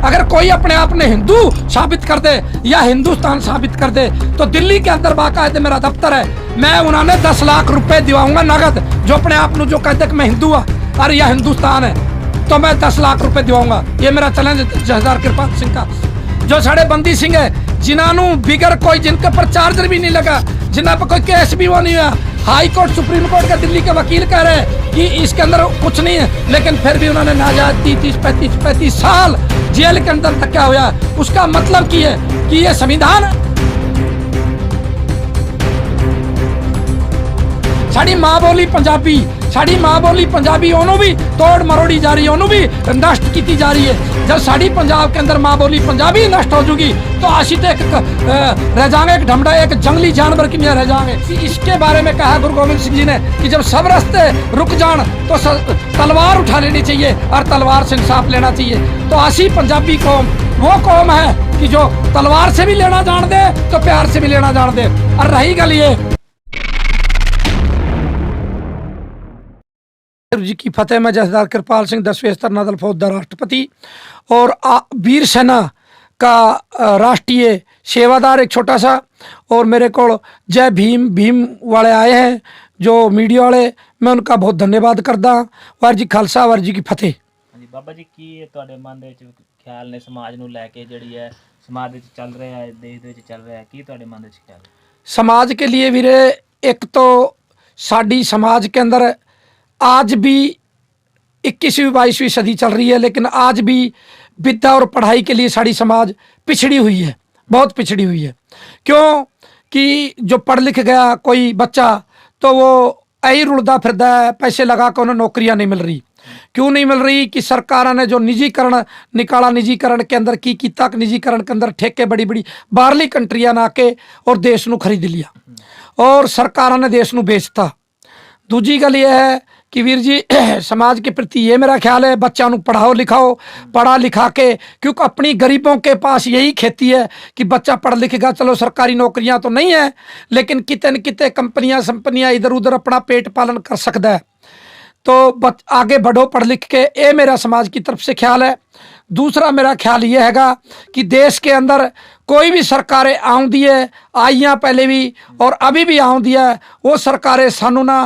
अगर कोई अपने आप ने हिंदू साबित कर दे या हिंदुस्तान साबित कर दे तो दिल्ली के अंदर बाकायदे मेरा दफ्तर है, मैं उन्होंने 10 लाख रुपए दिवाऊंगा नगद। जो अपने आप जो कहते कि मैं हिंदू हाँ और यह हिंदुस्तान है तो मैं 10 लाख रुपए दिवाऊंगा। ये मेरा चैलेंज जथेदार कृपाल सिंह का। जो साढ़े बंदी सिंह है जिन्होंने बिगर कोई जिनके पर चार्जर भी नहीं लगा, जिन्हों पर कोई केस भी वो नहीं हुआ, हाई कोर्ट सुप्रीम कोर्ट के दिल्ली के वकील कह रहे हैं कि इसके अंदर कुछ नहीं है, लेकिन फिर भी उन्होंने नाजायज 35 साल जेल के अंदर धक्का हुआ। उसका मतलब की है कि ये संविधान है। साड़ी माँ बोली पंजाबी, साड़ी माँ बोली पंजाबी ओनू भी तोड़ मरोड़ी जा रही है, ओनू भी नष्ट की जा रही है। जब साड़ी पंजाब के अंदर माँ बोली पंजाबी नष्ट हो जाएगी तो आशित एक रह जाएंगे, एक ढमड़ा एक जंगली जानवर की रह जाएंगे। इसके बारे में कहा गुरु गोविंद सिंह जी ने कि जब सब रास्ते रुक जान तो तलवार उठा लेनी चाहिए और तलवार से इंसाफ लेना चाहिए। तो आशी पंजाबी कौम वो कौम है कि जो तलवार से भी लेना जान दे तो प्यार से भी लेना जान दे। और रही गल ये जी की फतेह में जथेदार कृपाल सिंह 10वें स्तर नदल फौजदार राष्ट्रपति और वीर सेना का राष्ट्रीय सेवादार एक छोटा सा। और मेरे को जय भीम वाले आए हैं जो मीडिया वाले, मैं उनका बहुत धन्यवाद करदा। वार जी खालसा वार जी की फतेह। ਹਾਂਜੀ ਬਾਬਾ ਜੀ ਕੀ ਤੁਹਾਡੇ ਮਨ ਦੇ ਵਿੱਚ ਖਿਆਲ ਨੇ ਸਮਾਜ ਨੂੰ ਲੈ ਕੇ ਜਿਹੜੀ ਹੈ ਸਮਾਜ ਵਿੱਚ ਚੱਲ ਰਿਹਾ ਹੈ ਦੇਸ਼ ਦੇ ਵਿੱਚ ਚੱਲ ਰਿਹਾ ਹੈ ਕੀ ਤੁਹਾਡੇ ਮਨ ਦੇ ਵਿੱਚ ਖਿਆਲ ਹੈ? समाज के लिए वीरे एक तो साड़ी समाज के अंदर आज भी 21वीं 22वीं सदी चल रही है, लेकिन आज भी विद्या और पढ़ाई के लिए साड़ी समाज पिछड़ी हुई है, बहुत पिछड़ी हुई है। क्यों कि जो पढ़ लिख गया कोई बच्चा तो वो ऐही रुड़दा फिरदा है, पैसे लगा कर उन्हें नौकरियां नहीं मिल रही। क्यों नहीं मिल रही कि सरकार ने जो निजीकरण निकाला, निजीकरण के अंदर की तक निजीकरण के अंदर ठेके बड़ी बड़ी बाहरली कंट्रियां ना के और देश नू खरीद लिया और सरकार ने देश नू बेचता। दूजी गल ये है कि वीर जी समाज के प्रति ये मेरा ख्याल है बच्चा नू पढ़ाओ लिखाओ, पढ़ा लिखा के, क्योंकि अपनी गरीबों के पास यही खेती है कि बच्चा पढ़ लिखेगा, चलो सरकारी नौकरियां तो नहीं है लेकिन किते न किते कंपनियां इधर उधर अपना पेट पालन कर सकता है। तो आगे बढ़ो पढ़ लिख के, ये मेरा समाज की तरफ से ख्याल है। दूसरा मेरा ख्याल ये हैगा कि देश के अंदर कोई भी सरकारें आउंदी है, आईयां पहले भी और अभी भी आउंदी है, वो सरकारें सानू ना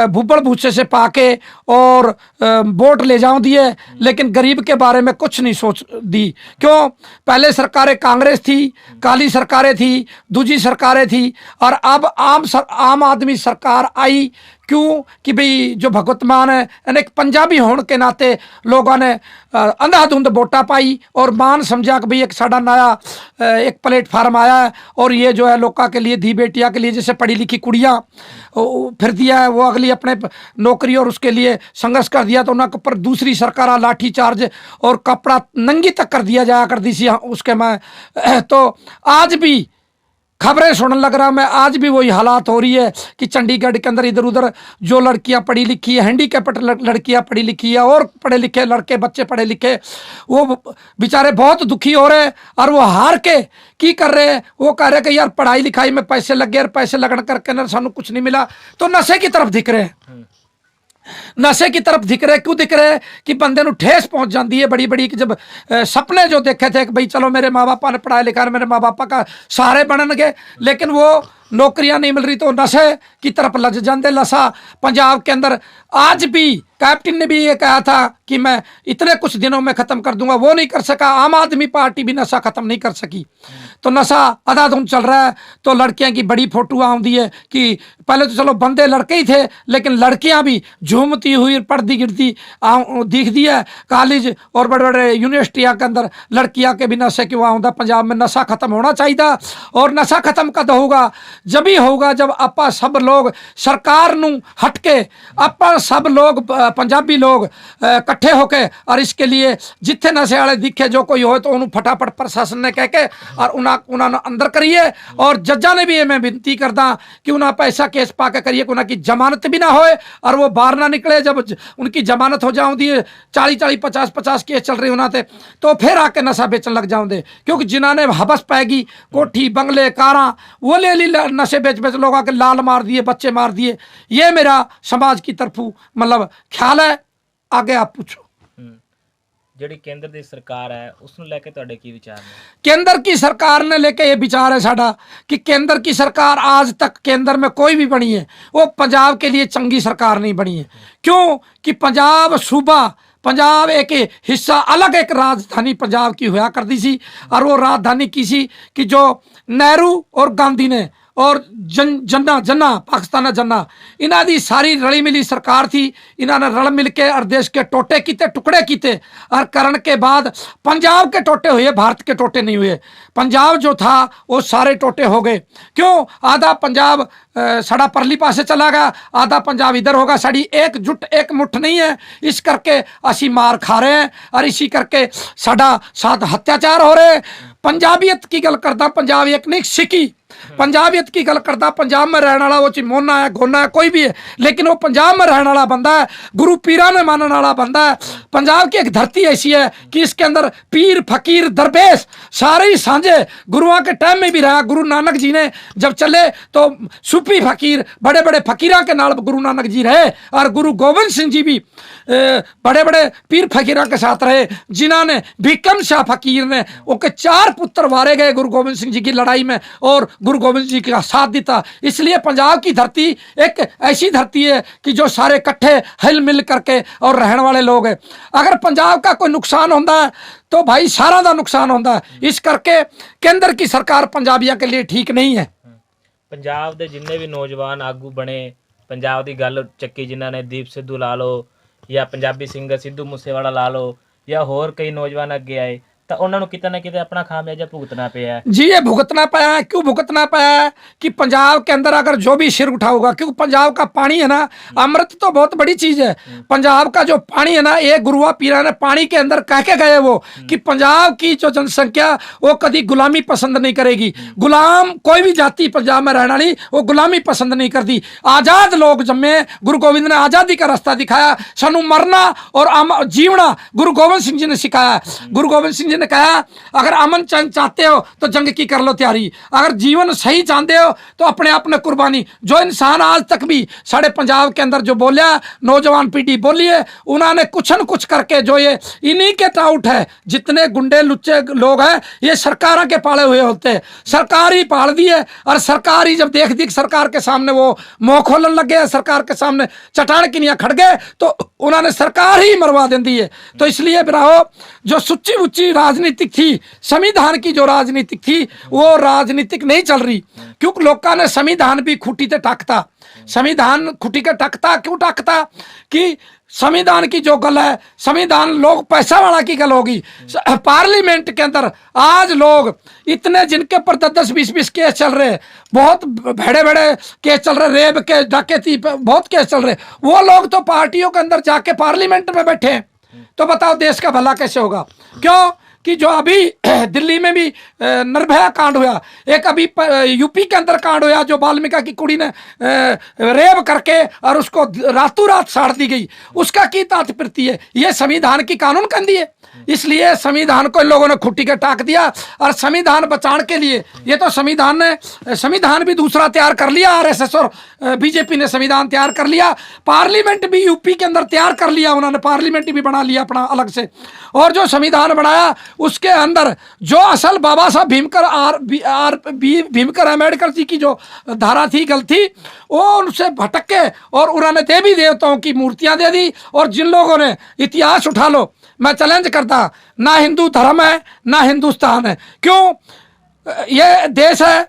भुब्बड़ भूसे से पाके और वोट ले जाऊंदी है, लेकिन गरीब के बारे में कुछ नहीं सोच दी। क्यों? पहले सरकारें कांग्रेस थी, काली सरकारें थी, दूजी सरकारें थी और अब आम आदमी सरकार आई। क्यों कि भाई जो भगवत मान है एक पंजाबी होने के नाते लोगों ने अंधाधुंध वोटा पाई और मान समझा कि भाई एक साड़ा नया एक प्लेटफार्म आया है और ये जो है लोगों के लिए धी बेटिया के लिए जैसे पढ़ी लिखी कुड़ियाँ फिर दिया है वो अगली अपने नौकरी और उसके लिए संघर्ष कर दिया तो उनके ऊपर दूसरी सरकार लाठी चार्ज और कपड़ा नंगी तक कर दिया जाया कर दी सी उसके मैं। तो आज भी खबरें सुनने लग रहा मैं, आज भी वही हालात हो रही है कि चंडीगढ़ के अंदर इधर उधर जो लड़कियां पढ़ी लिखी है, हैंडीकैप्ड लड़कियां पढ़ी लिखी है और पढ़े लिखे लड़के बच्चे पढ़े लिखे वो बेचारे बहुत दुखी हो रहे हैं और वो हार के की कर रहे हैं, वो कह रहे हैं कि यार पढ़ाई लिखाई में पैसे लग गए और पैसे लगन करके ना सानू कुछ नहीं मिला, तो नशे की तरफ दिख रहे हैं। नशे की तरफ दिख रहे, क्यों दिख रहे कि बंदे नू ठेस पहुंच जाती है बड़ी बड़ी कि जब सपने जो देखे थे कि भाई चलो मेरे माँ बापा ने पढ़ाया लिखा मेरे माँ बापा का सहारे बननगे, लेकिन वो नौकरियां नहीं मिल रही तो नशे की तरफ लग जाते। नशा पंजाब के अंदर आज भी कैप्टन ने भी ये कहा था कि मैं इतने कुछ दिनों में खत्म कर दूंगा, वो नहीं कर सका। आम आदमी पार्टी भी नशा खत्म नहीं कर सकी, तो नशा अंधाधुंध चल रहा है। तो लड़कियां की बड़ी फोटो आती है कि पहले तो चलो बंदे लड़के ही थे लेकिन लड़कियां भी झूमती हुई पढ़ती गिरती दिखती है। कॉलेज और बड़े बड़े यूनिवर्सिटियां के अंदर लड़कियां के भी नशे क्यों आउंदा। पंजाब में नशा खत्म होना चाहिए और नशा खत्म कद होगा जब ही होगा जब आपा सब लोग सरकार नू हटके आपा सब लोग पंजाबी लोग इकट्ठे होके और इसके लिए जिथे नशे वाले दिखे जो कोई हो तो उन्होंने फटाफट प्रशासन ने कह के और उन्होंने अंदर करिए। और जजा ने भी ये मैं विनती करदा कि उन्हें पैसा केस पा के करिए कि उनकी जमानत भी ना होए और वो बाहर ना निकले। जब उनकी जमानत हो जाऊंदी 40-40 50-50 केस चल रहे उन्होंने तो फिर आके नशा बेचन लग जाऊंदे, क्योंकि जिन्होंने हबस पैगी कोठी बंगले कारा वो ले ली नशे बेच बेच लोगों के लाल मार दिए बच्चे मार दिए। ये मेरा समाज की तरफ मतलब ख्याल है। आगे आप पूछो। ਜਿਹੜੀ ਕੇਂਦਰ ਦੀ ਸਰਕਾਰ ਹੈ ਉਸ ਨੂੰ ਲੈ ਕੇ ਤੁਹਾਡੇ ਕੀ ਵਿਚਾਰ ਨੇ? केंद्र की सरकार ने लेके ये विचार है साडा कि केंद्र की सरकार आज तक केंद्र में कोई भी बनी है वो पंजाब के लिए चंगी सरकार नहीं बनी है। क्यों कि पंजाब सूबा, पंजाब एक हिस्सा अलग एक राजधानी पंजाब की हुआ करती सी, और वो राजधानी की सी कि जो नेहरू और गांधी ने और जन्ना जन्ना पाकिस्तान जन्ना इन्हां दी सारी रली मिली सरकार थी। इन्होंने रल मिल के और देश के टोटे किते, टुकड़े किते, और करण के बाद पंजाब के टोटे हुए, भारत के टोटे नहीं हुए। पंजाब जो था वो सारे टोटे हो गए। क्यों? आधा पंजाब साड़ा परली पासे चला गया, आधा पंजाब इधर होगा। साड़ी एकजुट एक मुठ नहीं है, इस करके असी मार खा रहे हैं और इसी करके साड़ा साथ अत्याचार हो रहे हैं। पंजाबियत की गल करता, पंजाब एक नहीं सिखी, पंजाबियत की गल करता, पंजाब में रहने वाला वो चिमोना है, गोना है, कोई भी है, लेकिन वो पंजाब में रहने वाला बंदा है, गुरु पीरा ने मानने वाला बंदा है। पंजाब की एक धरती ऐसी है कि इसके अंदर पीर फकीर दरवेश सारे ही साझे गुरुओं के टाइम में भी रहा। गुरु नानक जी ने जब चले तो सूफी फकीर बड़े बड़े फकीरों के नाल गुरु नानक जी रहे, और गुरु गोविंद सिंह जी भी बड़े बड़े पीर फकीरों के साथ रहे, जिन्होंने भीकम शाह फकीर ने उनके 4 पुत्र मारे गए गुरु गोविंद सिंह जी की लड़ाई में, और गुरु गोविंद जी का साथ देता। इसलिए पंजाब की धरती एक ऐसी धरती है कि जो सारे इकट्ठे हिल मिल करके और रहने वाले लोग हैं। अगर पंजाब का कोई नुकसान होता है तो भाई सारा का नुकसान होता है। इस करके केंद्र की सरकार पंजाबियों के लिए ठीक नहीं है। ਪੰਜਾਬ ਦੇ ਜਿੰਨੇ ਵੀ ਨੌਜਵਾਨ ਆਗੂ ਬਣੇ, ਪੰਜਾਬ ਦੀ ਗੱਲ ਚੱਕੀ ਜਿਨ੍ਹਾਂ ਨੇ ਦੀਪ ਸਿੱਧੂ ਲਾ ਲਓ ਜਾਂ ਪੰਜਾਬੀ ਸਿੰਗਰ ਸਿੱਧੂ ਮੂਸੇਵਾਲਾ ਲਾ ਲਓ ਜਾਂ ਹੋਰ ਕਈ ਨੌਜਵਾਨ ਅੱਗੇ ਆਏ, ਤਾਂ ਉਹਨਾਂ ਨੂੰ ਕਿਤੇ ਨਾ ਕਿਤੇ ਆਪਣਾ ਖਾमियाजा भुगतना पाया है। जी ये भुगतना पाया है। क्यों भुगतना पाया है? कि पंजाब के अंदर अगर जो भी सिर उठाऊगा, क्योंकि पंजाब का पानी है ना, अमृत तो बहुत बड़ी चीज है। पंजाब का जो पानी है ना, ये गुरुआ पीरा ने पानी के अंदर कह के गए वो कि पंजाब की जो जनसंख्या वो कभी गुलामी पसंद नहीं करेगी। गुलाम कोई भी जाति पंजाब में रहने वाली वो गुलामी पसंद नहीं करती। आजाद लोग जम्मे, गुरु गोविंद ने आजादी का रास्ता दिखाया, सानू मरना और जीवना गुरु गोविंद सिंह जी ने सिखाया। गुरु गोविंद सिंह जी ने कहा अगर अमन चैन चाहते हो तो जंग की कर लो तैयारी, अगर जीवन सही चाहते हो तो अपने आप में कुर्बानी। जो इंसान आज तक भी साढ़े पंजाब के अंदर जो बोलिया, नौजवान पीढ़ी बोली है, उन्होंने कुछ न कुछ करके जो ये इन्हीं के टाउट है। जितने गुंडे लुच्चे लोग हैं ये सरकारों के पाले हुए होते हैं, सरकार ही पाल दी है, और सरकार ही जब देख दी सरकार के सामने वो मुँह खोलन लग गए, सरकार के सामने चटान किनिया खड़ गए, तो उन्होंने सरकार ही मरवा दी है। तो इसलिए बिराहो जो सुच्ची उच्ची राजनीतिक थी, संविधान की जो राजनीतिक थी वो राजनीतिक नहीं चल रही, क्योंकि लोगों ने संविधान भी खुटी ते टकता। संविधान खुटी के टकता क्यों टकता? कि संविधान की जो गल है, संविधान लोग पैसा वाला की गल होगी। पार्लियामेंट के अंदर आज लोग इतने जिनके पर 10-20 केस चल रहे, बहुत बड़े बड़े केस चल रहे, रेप के, डकैती पे बहुत केस चल रहे, वो लोग तो पार्टियों के अंदर जाके पार्लियामेंट में बैठे हैं। तो बताओ देश का भला कैसे होगा? क्यों कि जो अभी दिल्ली में भी निर्भया कांड हुआ, एक अभी यूपी के अंदर कांड हुआ, जो वाल्मीकि की कुड़ी ने रेप करके और उसको रातों रात साड़ दी गई, उसका की तात्पर्य है? ये संविधान की कानून कंदी है। इसलिए संविधान को इन लोगों ने खुट्टी के टाक दिया, और संविधान बचाने के लिए ये तो संविधान भी दूसरा तैयार कर लिया, आरएसएस और बीजेपी ने संविधान तैयार कर लिया, पार्लियामेंट भी यूपी के अंदर तैयार कर लिया, उन्होंने पार्लियामेंट भी बना लिया अपना अलग से। और जो संविधान बनाया उसके अंदर जो असल बाबा साहब भीमकर अम्बेडकर जी की जो धारा थी, गलत थी, वो उनसे भटक के और उन्होंने देवी देवताओं की मूर्तियां दे दी। और जिन लोगों ने इतिहास उठा लो, मैं चैलेंज करता, ना हिंदू धर्म है ना हिंदुस्तान है। क्यों? ये देश है,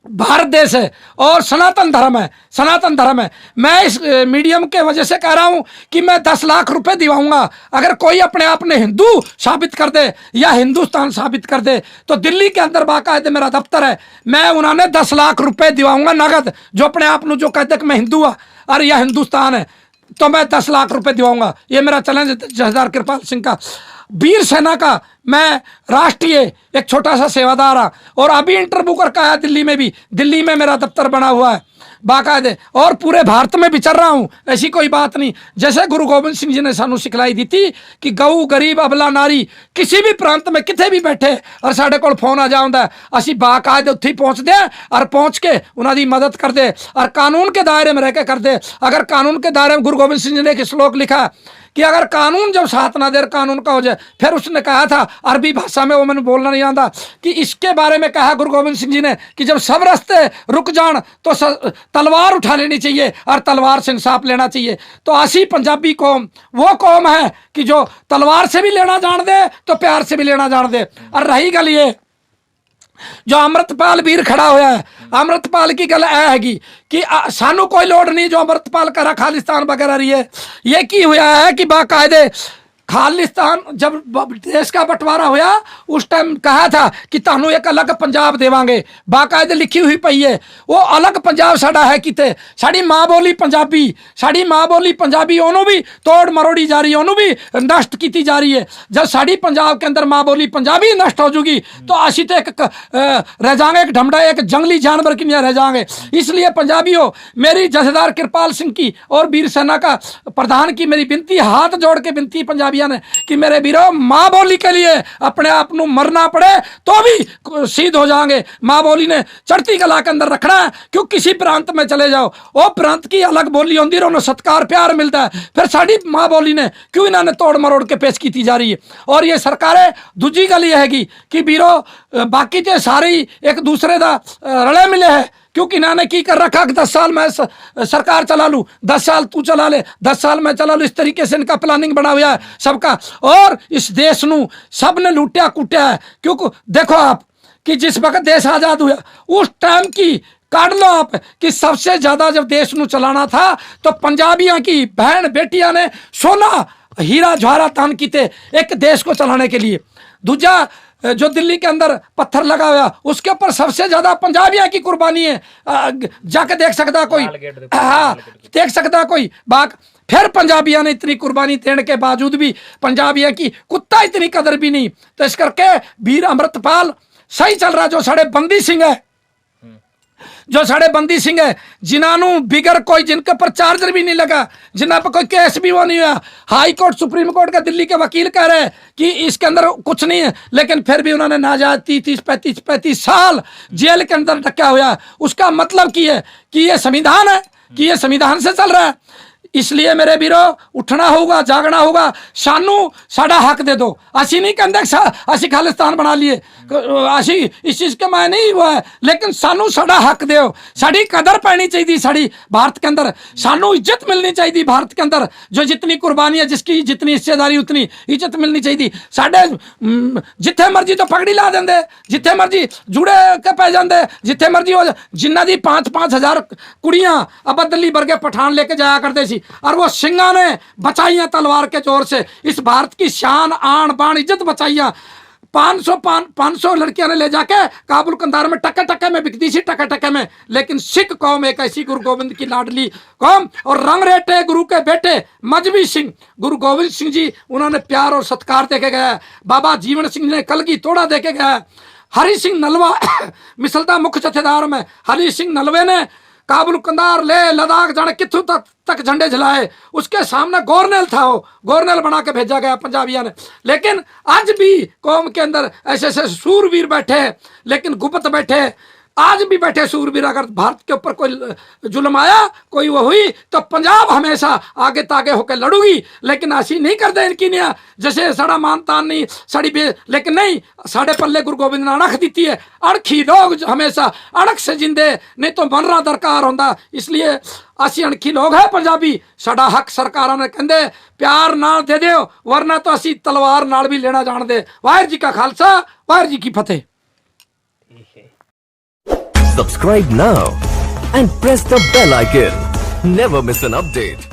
भारत देश है, और सनातन धर्म है, सनातन धर्म है। मैं इस मीडियम के वजह से कह रहा हूं कि मैं 10 लाख रुपए दिवाऊंगा अगर कोई अपने आप ने हिंदू साबित कर दे या हिंदुस्तान साबित कर दे। तो दिल्ली के अंदर बाकायदे मेरा दफ्तर है, मैं उन्होंने 10 लाख रुपए दिवाऊंगा नगद, जो अपने आप को जो कहते कि मैं हिंदू हूँ और यह हिंदुस्तान है, तो मैं 10 लाख रुपए दिवाऊंगा। ये मेरा चैलेंज है जथेदार कृपाल सिंह का। वीर सेना का मैं राष्ट्रीय एक छोटा सा सेवादार हूँ, और अभी इंटरव्यू करके आया दिल्ली में भी, दिल्ली में मेरा दफ्तर बना हुआ है बाकायदे, और पूरे भारत में विचर रहा हूँ। ऐसी कोई बात नहीं। जैसे गुरु गोविंद सिंह जी ने सानू सिखलाई दी थी कि गऊ गरीब अबला नारी किसी भी प्रांत में किथे भी बैठे और साढ़े कोल फोन आ जाता, असी बाकायदे उत्थे पहुँचते हैं और पहुँच के उन्होंने मदद कर दे, और कानून के दायरे में रह के कर दे। अगर कानून के दायरे में गुरु गोविंद सिंह जी ने एक श्लोक लिखा कि अगर कानून जब साथ ना दे कानून का हो जाए। फिर उसने कहा था अरबी भाषा में, वो मैंने बोलना नहीं आता, कि इसके बारे में कहा गुरु गोविंद सिंह जी ने कि जब सब रास्ते रुक जान तो तलवार उठा लेनी चाहिए और तलवार से इंसाफ लेना चाहिए। तो असी पंजाबी कौम वो कौम है कि जो तलवार से भी लेना जान दे तो प्यार से भी लेना जान दे। और रही गल ये जो अमृतपाल वीर खड़ा होया है, अमृतपाल की गल हैगी कि सानू कोई लोड़ नहीं जो अमृतपाल करा खालिस्तान वगैरह रही है। ये की हुआ है कि बाकायदे खालिस्तान जब देश का बंटवारा होया उस टाइम कहा था कि तानू एक अलग पंजाब देवांगे, बाकायदे लिखी हुई पई है। वो अलग पंजाब साडा है किते, साड़ी माँ बोली पंजाबी, साड़ी माँ बोली पंजाबी ओनू भी तोड़ मरोड़ी जा रही है, ओनू भी नष्ट की जा रही है। जब साड़ी पंजाब के अंदर माँ बोली पंजाबी नष्ट हो जाएगी तो असी तो एक रह जाएंगे, एक ढमड़ा एक जंगली जानवर की रह जाएंगे। इसलिए पंजाबियों, मेरी जथेदार कृपाल सिंह की और वीर सेना का प्रधान की मेरी विनती, हाथ जोड़ के विनती पंजाबियों ने कि मेरे वीरों, माँ बोली के लिए अपने आप को मरना पड़े तो भी शहीद हो जाएंगे। माँ बोली ने चढ़ती कला के अंदर रखना है, क्यों किसी प्रांत में चले जाओ वो प्रांत की अलग बोली होती है, उन्हें सत्कार प्यार मिलता है। फिर साड़ी माँ बोली ने क्यों इन्होंने तोड़ मरोड़ के पेश की जा रही है। और ये सरकारें दूजी गल ये हैगी कि वीरों बाकी तो सारे एक दूसरे का रले मिले है, क्योंकि इन्होंने की कर रखा कि 10 साल मैं सरकार चला लूँ, 10 साल तू चला ले, 10 साल मैं चला लूँ। इस तरीके से इनका प्लानिंग बना हुआ है सबका, और इस देश नू सब ने लूटिया कुटिया है। क्योंकि देखो आप कि जिस वक्त देश आज़ाद हुआ उस टाइम की काट लो आप कि सबसे ज़्यादा जब देश नू चलाना था तो पंजाबियों की बहन बेटियां ने सोना हीरा जवाहरा दान किए एक देश को चलाने के लिए। दूजा जो दिल्ली के अंदर पत्थर लगा हुआ उसके ऊपर सबसे ज्यादा पंजाबियों की कुर्बानी है। जाके देख सकता कोई, हाँ देख सकता कोई बाग। फिर पंजाबियों ने इतनी कुर्बानी देने के बावजूद भी पंजाबियों की कुत्ता इतनी कदर भी नहीं। तो इस करके वीर अमृतपाल सही चल रहा। जो साढ़े बंदी सिंह है, जो साढ़े बंदी सिंह है, जिन्होंने बिगर कोई जिनके पर चार्जर भी नहीं लगा, जिन्हों पर कोई केस भी वो नहीं हुआ, हाई कोर्ट सुप्रीम कोर्ट का दिल्ली के वकील कह रहे हैं कि इसके अंदर कुछ नहीं है, लेकिन फिर भी उन्होंने नाजायज 35 साल जेल के अंदर रखा हुआ। उसका मतलब की है कि ये संविधान है, कि ये संविधान से चल रहा है। इसलिए मेरे वीरों उठना होगा, जागना होगा। सानू साडा हक दे दो। असी नहीं कहते असी खालिस्तान बना लिए, असी इस चीज़ के मैं नहीं हुआ है, लेकिन सानू साडा हक दो। साड़ी कदर पैनी चाहिए साड़ी भारत के अंदर, सानू इज्जत मिलनी चाहिए भारत के अंदर। जो जितनी कुर्बानी है, जिसकी जितनी हिस्सेदारी उतनी इज्जत मिलनी चाहिए। साडे जिथे मर्जी तो पगड़ी ला देंगे, जिथे मर्जी जुड़े के पै जाते, जिथे मर्जी हो। जिन्हों की 5-5 हज़ार कुड़ियाँ अब दिल्ली वर्गे पठान लेके जाया करते सी, और वो सिंगा ने बचाइया तलवार के जोर से इस भारत की शान आन बान इज्जत बचाइया। 500 लड़कियां ने ले जाके काबुल कंधार में टक्के टक्के में बिकती सी, टक्के टक्के में। लेकिन सिख कौम एक ऐसी गुरु गोविंद की लाडली कौम, और रंग रेटे गुरु के बेटे मजबी सिंह गुरु गोविंद सिंह जी, उन्होंने प्यार और सत्कार देके गया। बाबा जीवन सिंह ने कलगी तोड़ा देके गया। हरि सिंह नलवा मिसलता मुख्य जथेदार में हरि सिंह नलवे ने काबुल कंधार ले लद्दाख जाने कितों तक झंडे झलाए। उसके सामने गवर्नर था, वो गवर्नर बना के भेजा गया पंजाबियों ने। लेकिन आज भी कौम के अंदर ऐसे ऐसे सूरवीर बैठे, लेकिन गुप्त बैठे, आज भी बैठे सूरवीर। अगर भारत के ऊपर कोई जुल्म आया, कोई वो हुई, तो पंजाब हमेशा आगे तागे होकर लड़ूगी। लेकिन ऐसी नहीं करते इनकी निया, जैसे साड़ा मानतान नहीं साड़ी लेकिन नहीं, साढ़े पल्ले गुरु गोविंद ने अणख दी है। अणखी लोग हमेशा अणख से जिंदे, नहीं तो बनना दरकार होंदा। इसलिए असी अणखी लोग है पंजाबी। साडा हक सरकारां ने कहंदे प्यार नाल दे दिओ, वरना तो असी तलवार नाल भी लेना जान दे। वाहिगुरू जी का खालसा, वाहिगुरू जी की फतेह। Subscribe now and press the bell icon. Never miss an update.